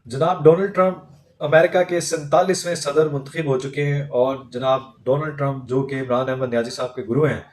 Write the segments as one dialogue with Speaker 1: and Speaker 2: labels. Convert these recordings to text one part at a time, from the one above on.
Speaker 1: जनाब Donald Trump America के 47वें सदर मुंतखब हो चुके हैं, और जनाब डोनाल्ड ट्रंप जो कि इमरान अहमद न्याजी साहब के गुरु हैं,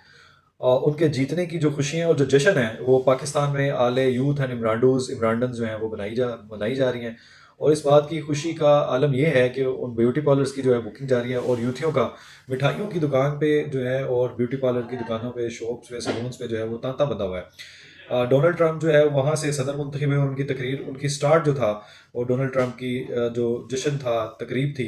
Speaker 1: और उनके जीतने की जो खुशियाँ और जो जश्न है वो पाकिस्तान में आले यूथ एंड इमरानडन जो हैं वो बनाई जा रही हैं। और इस बात की खुशी का आलम ये है कि उन ब्यूटी पार्लर्स की जो है बुकिंग जारी है, और यूथियों का मिठाइयों की दुकान पे जो है और ब्यूटी पार्लर की दुकानों पे, शॉप्स पे, सलून्स पे जो है वो तांता बंधा हुआ है। डोनाल्ड ट्रंप जो है वहाँ से सदर मुंतखब है, और उनकी तकरीर, उनकी स्टार्ट जो था वो डोनाल्ड ट्रंप की जो जश्न था, तकरीब थी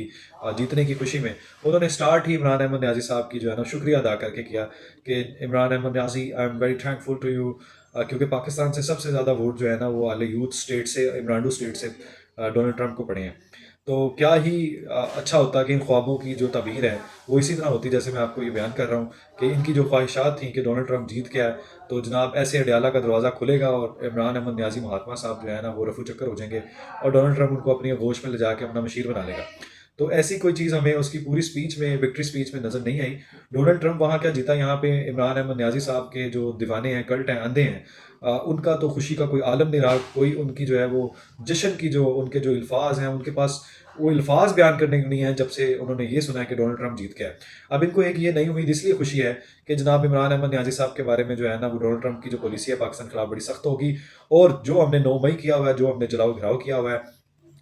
Speaker 1: जीतने की खुशी में, उन्होंने स्टार्ट ही इमरान अहमद न्याजी साहब की जो है ना शुक्रिया अदा करके किया कि Imran Ahmed Niazi, I am very thankful to you. क्योंकि पाकिस्तान से सबसे ज़्यादा वोट जो है ना वो आले यूथ स्टेट से, इमरानडू स्टेट से डोनाल्ड ट्रंप को पड़े हैं। तो क्या ही अच्छा होता कि इन ख्वाबों की जो तबीर है वो इसी तरह होती जैसे मैं आपको ये बयान कर रहा हूँ कि इनकी जो ख्वाहिशात थी कि डोनाल्ड ट्रंप जीत के आए, तो जनाब ऐसे अडयाला का दरवाज़ा खुलेगा और इमरान अहमद न्याजी महात्मा साहब जो है ना वो रफू चक्कर हो जाएंगे, और डोनाल्ड ट्रंप उनको अपनी आगोश में ले जाके अपना मशीर बना लेगा। तो ऐसी कोई चीज़ हमें उसकी पूरी स्पीच में, विक्ट्री स्पीच में नज़र नहीं आई। डोनाल्ड ट्रंप वहाँ क्या जीता, यहाँ पे इमरान अहमद न्याजी साहब के जो दीवाने हैं, कल्ट हैं, अंधे हैं, उनका तो खुशी का कोई आलम नहीं रहा। कोई उनकी जो है वो जश्न की जो उनके जो अल्फाज हैं, उनके पास वो अल्फाज बयान करने के नहीं है जब से उन्होंने ये सुना है कि डोनाल्ड ट्रंप जीत गया है। अब इनको एक ये नई उम्मीद इसलिए खुशी है कि जनाब इमरान अहमद न्याजी साहब के बारे में जो है ना वो डोनाल्ड ट्रंप की जो पॉलिसी है पाकिस्तान के खिलाफ बड़ी सख्त होगी, और जो हमने 9 मई किया हुआ है, जो हमने जलाओ घिराव किया हुआ है,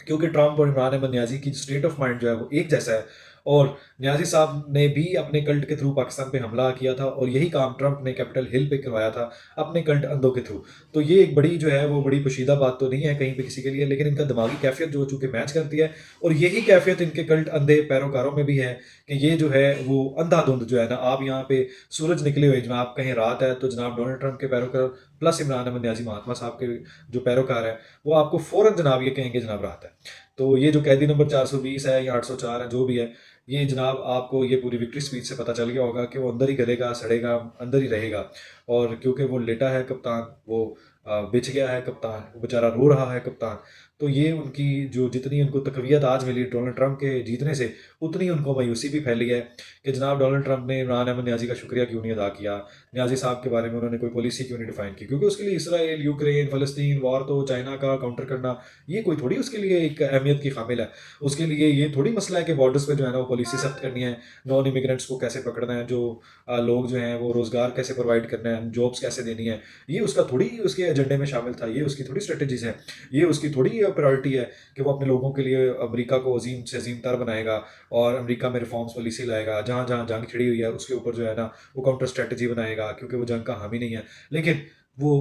Speaker 1: क्योंकि ट्रंप और इमरान अहमद न्याजी की स्टेट ऑफ माइंड जो है वो एक जैसा है। और न्याजी साहब ने भी अपने कल्ट के थ्रू पाकिस्तान पे हमला किया था, और यही काम ट्रंप ने कैपिटल हिल पे करवाया था अपने कल्ट अंधों के थ्रू। तो ये एक बड़ी जो है वो बड़ी पोशीदा बात तो नहीं है कहीं पे किसी के लिए, लेकिन इनका दिमागी कैफियत जो चूंकि मैच करती है, और यही कैफियत इनके कल्ट अंधे पैरोकारों में भी है कि ये जो है वो अंधाधुंध जो है ना, आप यहाँ पे सूरज निकले हुए जनाब कहीं रात है तो जनाब डोनाल्ड ट्रंप के पैरोकार प्लस इमरान अहमद न्याजी महात्मा साहब के जो पैरोकार है वो आपको फौरन जनाब ये कहेंगे जनाब रात है। तो ये जो कैदी नंबर 420 है या 804 है जो भी है, ये जनाब आपको ये पूरी विक्ट्री स्पीच से पता चल गया होगा कि वो अंदर ही गलेगा, सड़ेगा, अंदर ही रहेगा। और क्योंकि वो लेटा है कप्तान, वो बिछ गया है कप्तान, वो बेचारा रो रहा है कप्तान। तो ये उनकी जो जितनी उनको तकवीत आज मिली डोनाल्ड ट्रंप के जीतने से, उतनी उनको मायूसी भी फैली है कि जनाब डोनाल्ड ट्रंप ने इमरान अहमद न्याजी का शुक्रिया क्यों नहीं अदा किया, न्याजी साहब के बारे में उन्होंने कोई पॉलिसी क्यों नहीं डिफाइन की। क्योंकि उसके लिए इसराइल, यूक्रेन, फलस्तीन वॉर, तो चाइना का काउंटर करना, ये कोई थोड़ी उसके लिए एक अहमियत की काबिल है। उसके लिए ये थोड़ी मसला है कि बॉर्डर्स पे जो है ना वो पॉलिसी सख्त करनी है, नॉन इमिग्रेंट्स को कैसे पकड़ना है, जो लोग जो हैं वो रोज़गार कैसे प्रोवाइड करना है, जॉब्स कैसे देनी है। ये उसका थोड़ी उसके एजेंडे में शामिल था, ये उसकी थोड़ी स्ट्रेटजीज हैं, ये उसकी थोड़ी प्रायोरिटी है कि वो अपने लोगों के लिए अमेरिका को अजीम से अजीम तर बनाएगा, और अमेरिका में रिफॉर्म्स पॉलिसी लाएगा, जहाँ जहाँ जंग छिड़ी हुई है उसके ऊपर जो है ना वो काउंटर स्ट्रेटजी बनाएगा, क्योंकि वो जंग का हामी नहीं है। लेकिन वो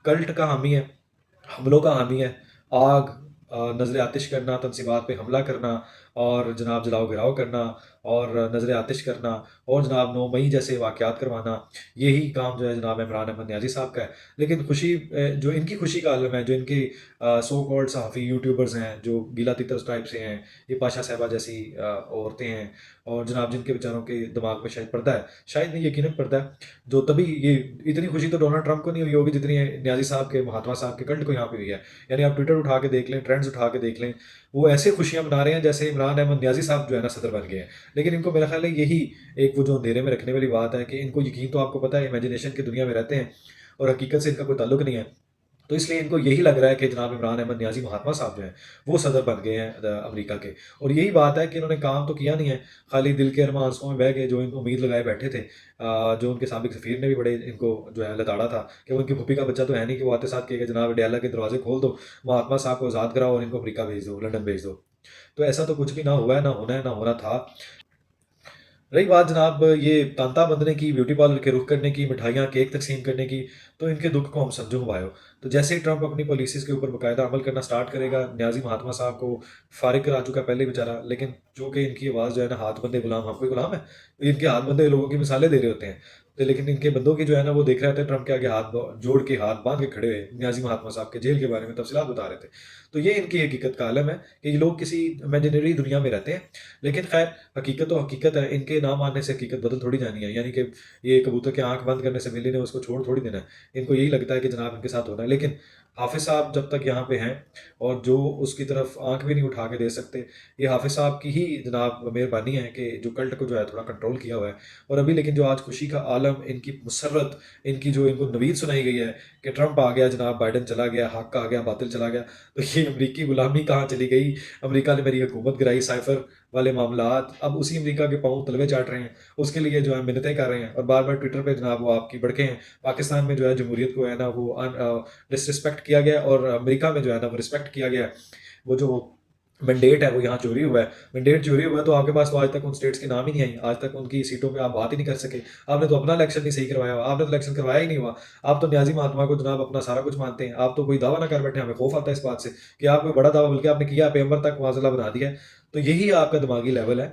Speaker 1: कल्ट का हामी है, हमलों का हामी है। आग, नज़र आतिश करना, तनसीबात पे हमला करना, और जनाब जलाओ घिराव करना, और नज़र आतिश करना, और जनाब 9 मई जैसे वाक़यात करवाना, यही काम जो है जनाब इमरान अहमद न्याजी साहब का है। लेकिन खुशी जो इनकी खुशी का आलम है, जो इनके सो कॉल्ड सहाफ़ी यूट्यूबर्स हैं, जो गीला तितर टाइप से हैं, ये पाशा साहिबा जैसी औरतें हैं, और जनाब जिनके बेचारों के दिमाग में शायद पर्दा है, शायद नहीं यकीनन पर्दा है, जो तभी ये इतनी खुशी तो डोनाल्ड ट्रंप को नहीं हुई होगी जितनी न्याजी साहब के, महात्मा साहब के कल्ट को यहाँ पे हुई है। यानी आप ट्विटर उठा के देख लें, ट्रेंड्स उठा के देख लें, वो ऐसे खुशियां मना रहे हैं जैसे इमरान अहमद न्याजी साहब जो है ना सदर बन गए हैं। लेकिन इनको मेरा ख्याल है यही एक वो जो अंधेरे में रखने वाली बात है कि इनको यकीन तो आपको पता है इमेजिनेशन की दुनिया में रहते हैं, और हकीकत से इनका कोई ताल्लुक नहीं है। तो इसलिए इनको यही लग रहा है कि जनाब इमरान अहमद न्याजी महात्मा साहब जो हैं वो सदर बन गए हैं अमेरिका के। और यही बात है कि इन्होंने काम तो किया नहीं है, खाली दिल के अरमां आंसुओं में बह गए, जो इनको उम्मीद लगाए बैठे थे। जो उनके साबिक सफ़ीर ने भी बड़े इनको जो है लताड़ा था कि उनकी फूफी का बच्चा तो है नहीं कि वो आते साथ कहेगा जनाब अडयाला के दरवाजे खोल दो, महात्मा साहब को आज़ाद कराओ और इनको अमेरिका भेज दो, लंदन भेज दो। तो ऐसा तो कुछ भी ना हुआ है, ना होना है, ना होना था। रही बात जनाब ये तांता बंधने की, ब्यूटी पार्लर के रुख करने की, मिठाइयाँ, केक तकसीम करने की, तो इनके दुख को हम समझो हवायो। तो जैसे ही ट्रंप अपनी पॉलिसीज़ के ऊपर बाकायदा अमल करना स्टार्ट करेगा, न्याजी महात्मा साहब को फारिग करा चुका है पहले बेचारा, लेकिन चूँकि इनकी आवाज़ जो है ना, हाथ बंधे गुलाम हम कोई गुलाम है, तो इनके हाथ बंधे लोगों की मिसालें दे रहे होते हैं। तो लेकिन इनके बंदों की जो है ना वो देख रहे थे ट्रंप के आगे जोड़ के, हाथ बांध के खड़े हुए, न्याजी महात्मा साहब के जेल के बारे में तफसीलात बता रहे थे। तो ये इनकी हकीकत का आलम है कि ये लोग किसी इमेजिनरी दुनिया में रहते हैं। लेकिन खैर, हकीकत तो हकीकत है, इनके ना मानने से हकीकत बदल थोड़ी जानी है। यानी कि ये कबूतर के आंख बंद करने से बिल्ली ने उसको छोड़ थोड़ी देना है। इनको यही लगता है कि जनाब इनके साथ होना है, लेकिन حافظ صاحب جب تک یہاں پہ ہیں اور جو اس کی طرف آنکھ بھی نہیں اٹھا کے دے سکتے، یہ حافظ صاحب کی ہی جناب مہربانی ہے کہ جو کلٹ کو جو ہے تھوڑا کنٹرول کیا ہوا ہے۔ اور ابھی لیکن جو آج خوشی کا عالم، ان کی مسرت، ان کی جو ان کو نوید سنائی گئی ہے کہ ٹرمپ آ گیا جناب، بائیڈن چلا گیا، حق آ گیا، باطل چلا گیا، تو یہ امریکی غلامی کہاں چلی گئی؟ امریکہ نے میری حکومت گرائی، سائفر والے معاملات، اب اسی امریکہ کے پاؤں تلوے چاٹ رہے ہیں، اس کے لیے جو ہے منتیں کر رہے ہیں، اور بار بار ٹویٹر پہ جناب وہ آپ کی بڑکے ہیں۔ پاکستان میں جو ہے جمہوریت کو ہے نا وہ ڈسرسپیکٹ کیا گیا، اور امریکہ میں جو ہے نا وہ رسپیکٹ کیا گیا۔ وہ جو مینڈیٹ ہے وہ یہاں چوری ہوا ہے، مینڈیٹ چوری ہوا ہے، تو آپ کے پاس تو آج تک ان سٹیٹس کے نام ہی نہیں آئی، آج تک ان کی سیٹوں پہ آپ بات ہی نہیں کر سکے۔ آپ نے تو اپنا الیکشن نہیں صحیح کروایا ہوا، آپ نے تو الیکشن کروایا ہی نہیں ہوا۔ آپ تو نیازی مہاتما کو جناب اپنا سارا کچھ مانتے ہیں، آپ تو کوئی دعویٰ نہ کر بیٹھے، ہمیں خوف آتا ہے اس بات سے کہ آپ کوئی بڑا دعویٰ بلکہ آپ نے کیا، پیغمبر تک معاذ اللہ بنا دیا ہے۔ تو یہی آپ کا دماغی لیول ہے۔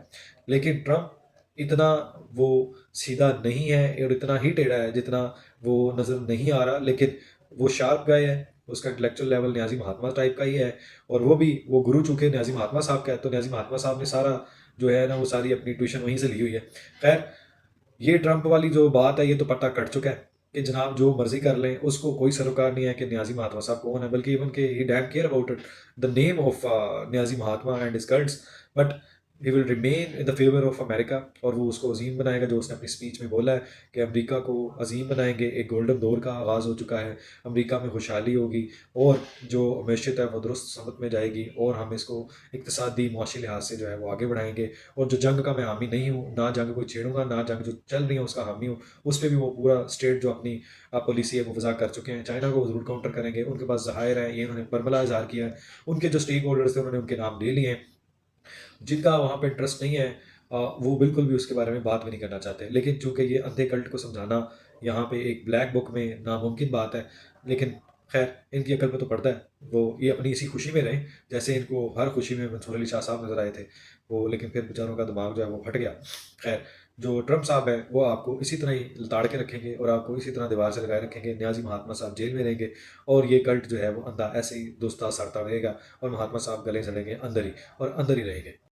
Speaker 1: لیکن ٹرمپ اتنا وہ سیدھا نہیں ہے اور اتنا ہی ٹیڑھا ہے جتنا وہ نظر نہیں آ رہا، لیکن وہ شارپ گائے ہے، اس کا انٹلیکچوئل لیول نیازی مہاتما ٹائپ کا ہی ہے، اور وہ بھی وہ گرو چونکہ نیازی مہاتما صاحب کا ہے، تو نیازی مہاتما صاحب نے سارا جو ہے نا وہ ساری اپنی ٹیوشن وہیں سے لی ہوئی ہے۔ خیر، یہ ٹرمپ والی جو بات ہے یہ تو پتہ کٹ چکا ہے کہ جناب جو مرضی کر لیں، اس کو کوئی سروکار نہیں ہے کہ نیازی مہاتما صاحب کون ہے، بلکہ ایون کہ he damn care about the name of Niazi Mahatma and his cults, but he will remain in the favour of America, اور وہ اس کو عظیم بنائے گا، جو اس نے اپنی اسپیچ میں بولا ہے کہ امریکہ کو عظیم بنائیں گے، ایک گولڈن دور کا آغاز ہو چکا ہے، امریکہ میں خوشحالی ہوگی، اور جو معیشت ہے وہ درست سمت میں جائے گی، اور ہم اس کو اقتصادی معاشی لحاظ سے جو ہے وہ آگے بڑھائیں گے، اور جو جنگ کا میں حامی نہیں ہوں، نہ جنگ کو چھیڑوں گا، نہ جنگ جو چل رہی ہے اس کا حامی ہوں، اس پہ بھی وہ پورا اسٹیٹ جو اپنی پالیسی ہے وہ وضع کر چکے ہیں، چائنا کو ضرور کاؤنٹر کریں گے، ان کے پاس ذخائر ہیں، یہ انہوں نے برملا اظہار کیا ہے، ان کے جو اسٹیک ہولڈرز تھے انہوں نے ان کے نام لے لیے ہیں، جن کا وہاں پہ انٹرسٹ نہیں ہے وہ بالکل بھی اس کے بارے میں بات بھی نہیں کرنا چاہتے، لیکن چونکہ یہ اندھے کلٹ کو سمجھانا یہاں پہ ایک بلیک بک میں ناممکن بات ہے، لیکن خیر ان کی عقل میں تو پڑتا ہے، وہ یہ اپنی اسی خوشی میں رہیں جیسے ان کو ہر خوشی میں منصور علی شاہ صاحب نظر آئے تھے وہ، لیکن پھر بیچاروں کا دماغ جو ہے وہ پھٹ گیا۔ خیر، جو ٹرمپ صاحب ہے وہ آپ کو اسی طرح ہی لتاڑ کے رکھیں گے، اور آپ کو اسی طرح دیوار سے لگائے رکھیں گے، نیازی مہاتما صاحب جیل میں رہیں گے، اور یہ کلٹ جو ہے وہ اندھا ایسے ہی دوستہ سڑتا رہے گا، اور مہاتما صاحب گلے سڑیں گے اندر ہی، اور اندر ہی رہیں گے۔